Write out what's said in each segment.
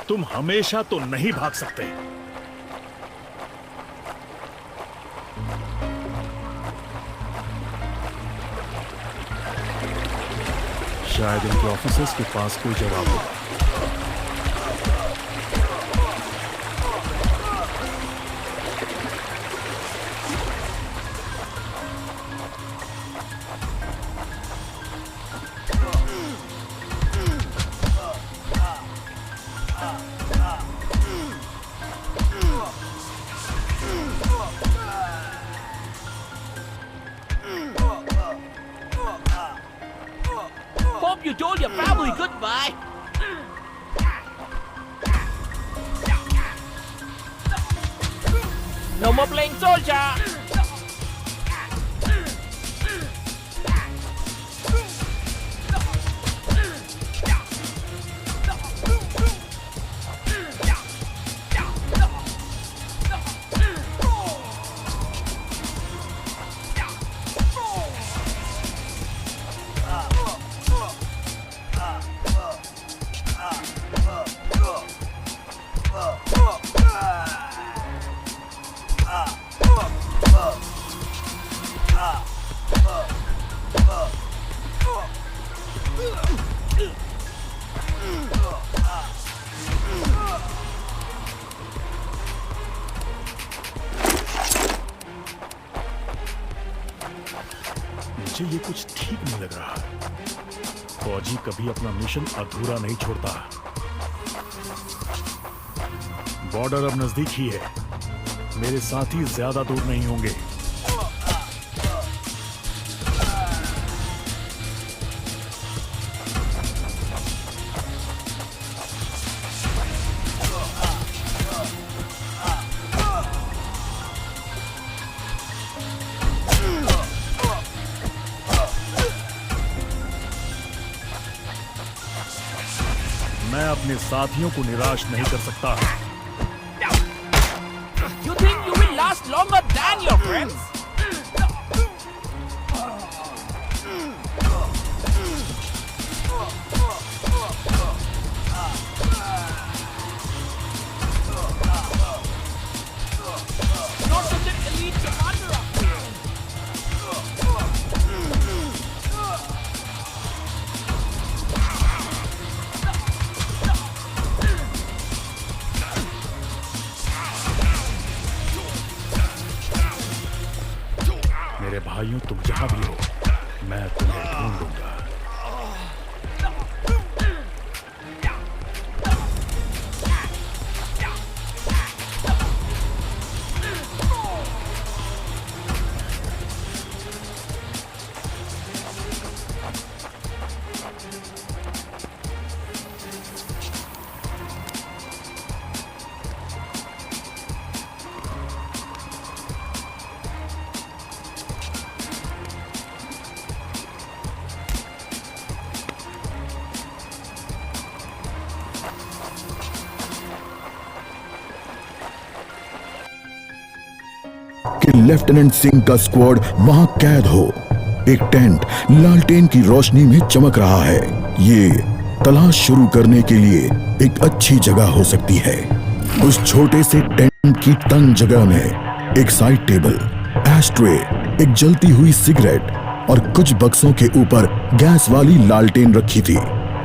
तुम हमेशा तो नहीं भाग सकते। शायद इनके ऑफिसर्स के पास कोई जवाब हो। Hope you told your family goodbye. No more playing soldier. मुझे ये कुछ ठीक नहीं लग रहा। फौजी कभी अपना मिशन अधूरा नहीं छोड़ता। बॉर्डर अब नजदीक ही है। मेरे साथी ज्यादा दूर नहीं होंगे। मैं अपने साथियों को निराश नहीं कर सकता। You think you will last longer than your friends? Not such an elite commander up here. मेरे भाइयों, तुम जहां भी हो, मैं तुम्हें ढूंढूंगा। कि लेफ्टिनेंट सिंह का स्क्वाड वहां कैद हो। एक टेंट लालटेन की रोशनी में चमक रहा है। ये तलाश शुरू करने के लिए एक अच्छी जगह हो सकती है। उस छोटे से टेंट की तंग जगह में एक साइड टेबल, एशट्रे, एक जलती हुई सिगरेट और कुछ बक्सों के ऊपर गैस वाली लालटेन रखी थी।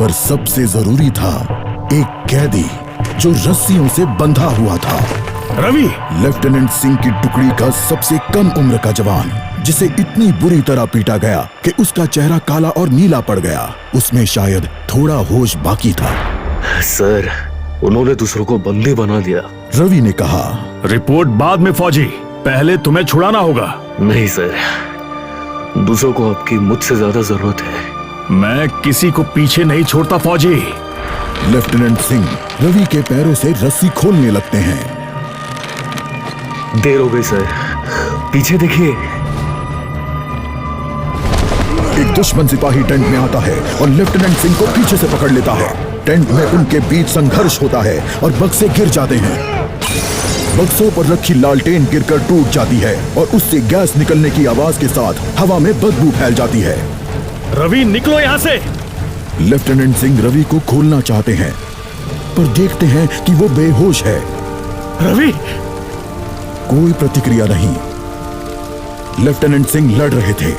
पर सबसे जरूरी था एक कैदी जो रस्सियों से बंधा हुआ था। रवि! लेफ्टिनेंट सिंह की टुकड़ी का सबसे कम उम्र का जवान, जिसे इतनी बुरी तरह पीटा गया कि उसका चेहरा काला और नीला पड़ गया। उसमें शायद थोड़ा होश बाकी था। सर, उन्होंने दूसरों को बंदी बना दिया। रवि ने कहा, रिपोर्ट बाद में फौजी, पहले तुम्हें छुड़ाना होगा। नहीं सर, दूसरों को आपकी मुझसे ज्यादा जरूरत है। मैं किसी को पीछे नहीं छोड़ता फौजी। लेफ्टिनेंट सिंह रवि के पैरों से रस्सी खोलने लगते हैं। देर हो गई सर, पीछे देखिए। एक दुश्मन सिपाही टेंट में आता है और लेफ्टिनेंट सिंह को पीछे से पकड़ लेता है। टेंट में उनके बीच संघर्ष होता है और बक्से गिर जाते हैं। बक्सों पर रखी लालटेन गिरकर टूट जाती है और उससे गैस निकलने की आवाज के साथ हवा में बदबू फैल जाती है। रवि, निकलो यहाँ से। लेफ्टिनेंट सिंह रवि को खोलना चाहते हैं, पर देखते हैं कि वो बेहोश है। रवि, कोई प्रतिक्रिया नहीं। लेफ्टिनेंट सिंह लड़ रहे थे,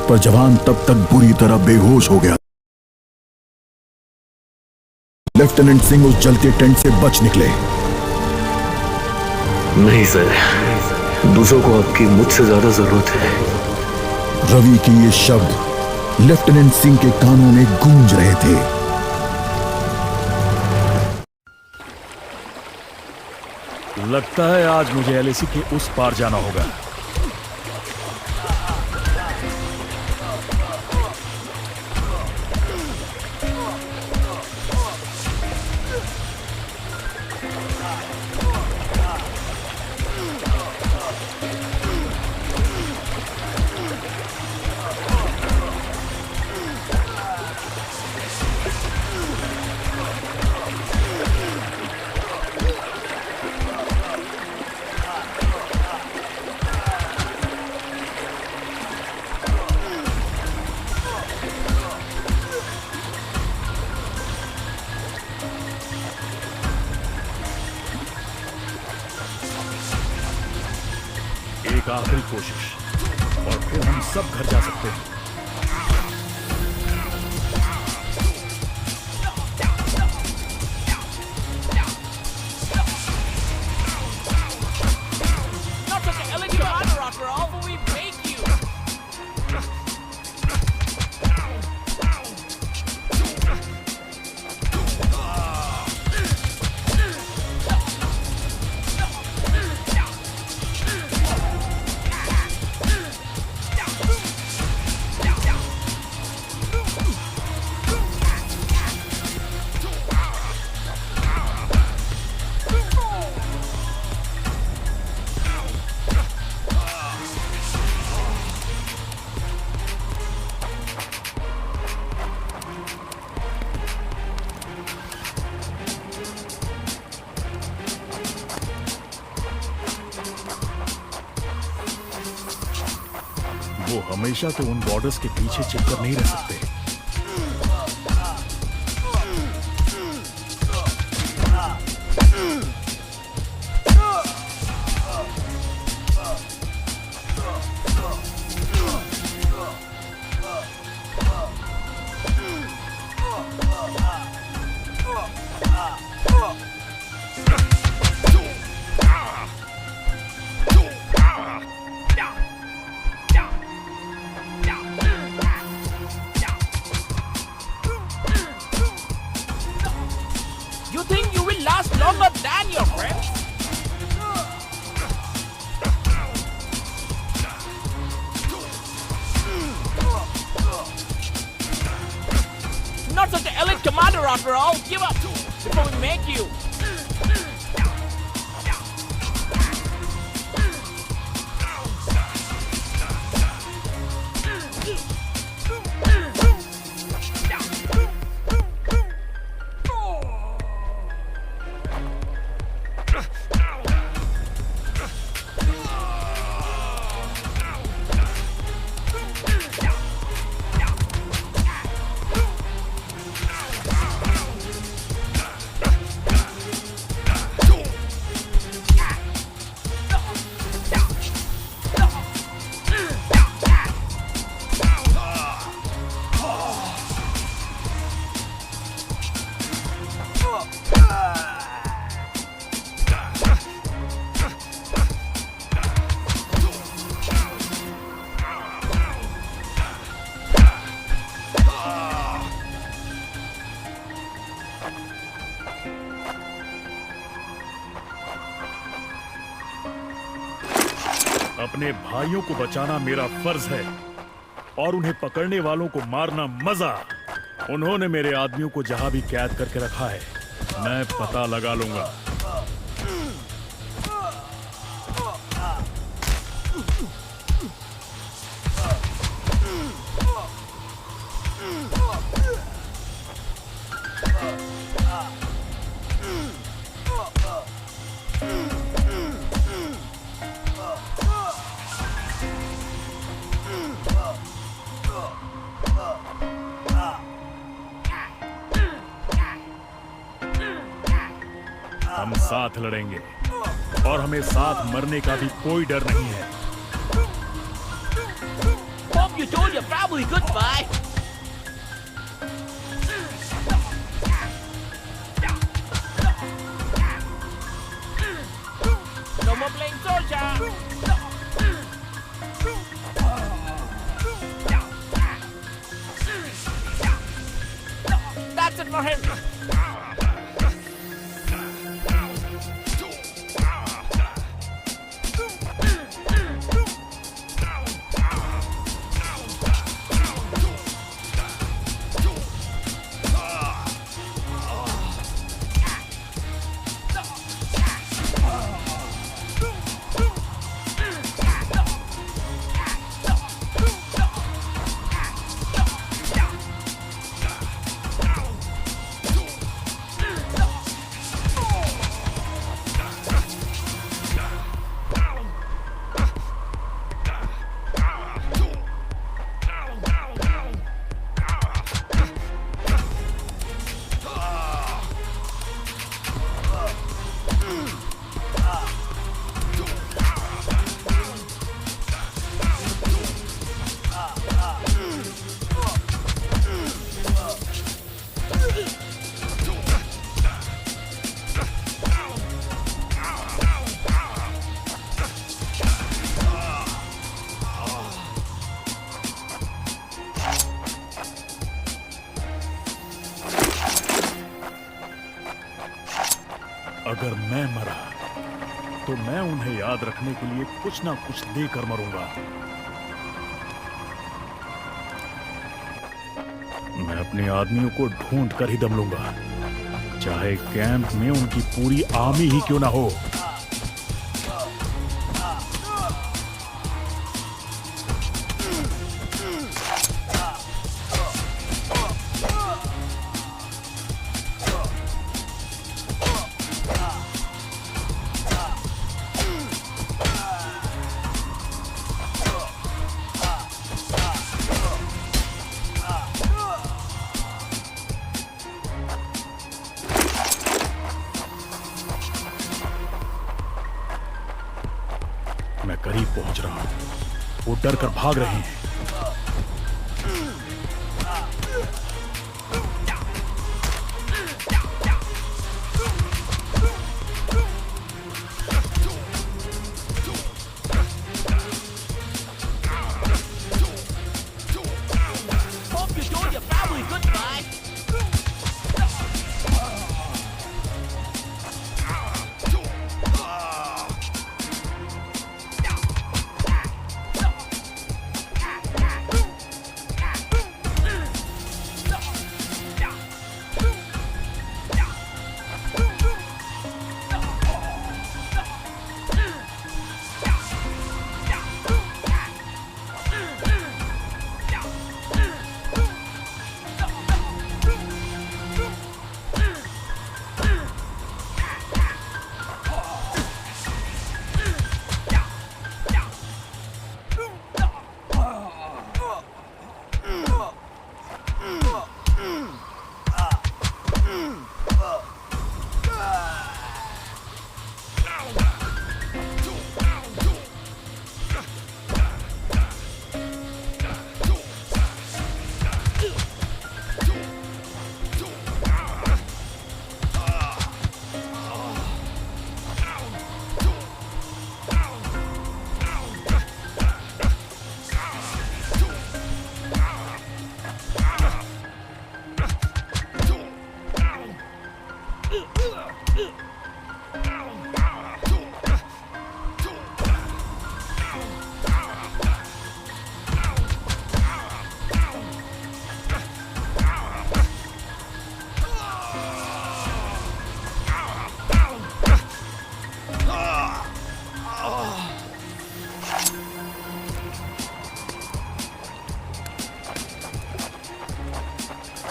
पर जवान तब तक बुरी तरह बेहोश हो गया। लेफ्टिनेंट सिंह उस जलते टेंट से बच निकले। नहीं सर, दूसरों को आपकी मुझसे ज्यादा जरूरत है। रवि के ये शब्द लेफ्टिनेंट सिंह के कानों में गूंज रहे थे। लगता है आज मुझे एलएसी के उस पार जाना होगा। एक आखिरी कोशिश और फिर हम सब घर जा सकते हैं। Not such an elegant honor after all, but we make you. वो हमेशा तो उन बॉर्डर्स के पीछे छिपकर नहीं रह सकते। You think you will last longer than your friends? Not such an elite commander after all. Give up before we make you. अपने भाइयों को बचाना मेरा फर्ज है और उन्हें पकड़ने वालों को मारना मजा। उन्होंने मेरे आदमियों को जहां भी कैद करके रखा है, मैं पता लगा लूंगा। हम साथ लड़ेंगे और हमें साथ मरने का भी कोई डर नहीं है। Hope you told your family goodbye. No more playing soldier. That's it for him. अगर मैं मरा तो मैं उन्हें याद रखने के लिए कुछ ना कुछ देकर मरूंगा। मैं अपने आदमियों को ढूंढ कर ही दम लूंगा, चाहे कैंप में उनकी पूरी आर्मी ही क्यों ना हो। मैं करीब पहुंच रहा हूं। वो डर कर भाग रहे हैं। Hope you told your family goodbye.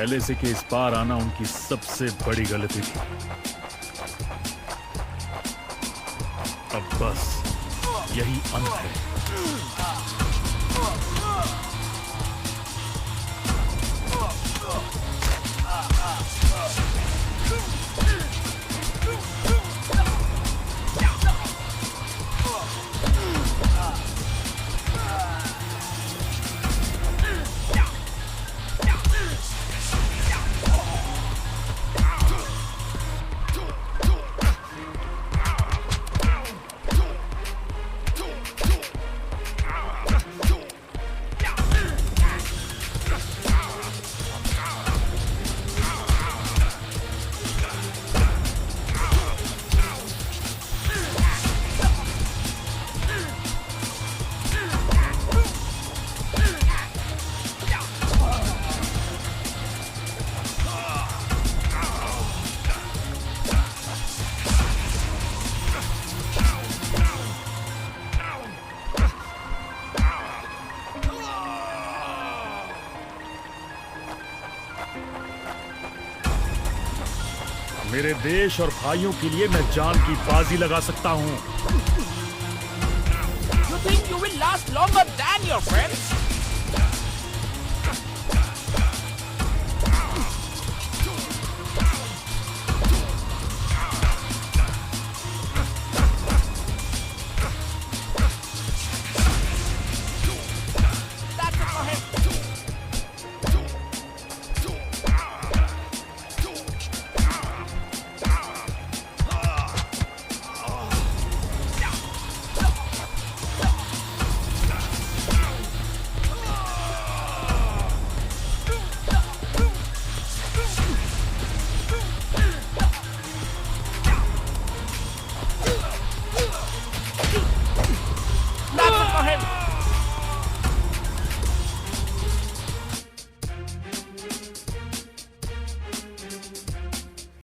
LAC के इस पार आना उनकी सबसे बड़ी गलती थी। अब बस यही अंत है। मेरे देश और भाइयों के लिए मैं जान की बाजी लगा सकता हूँ। You think you will last longer than your friends?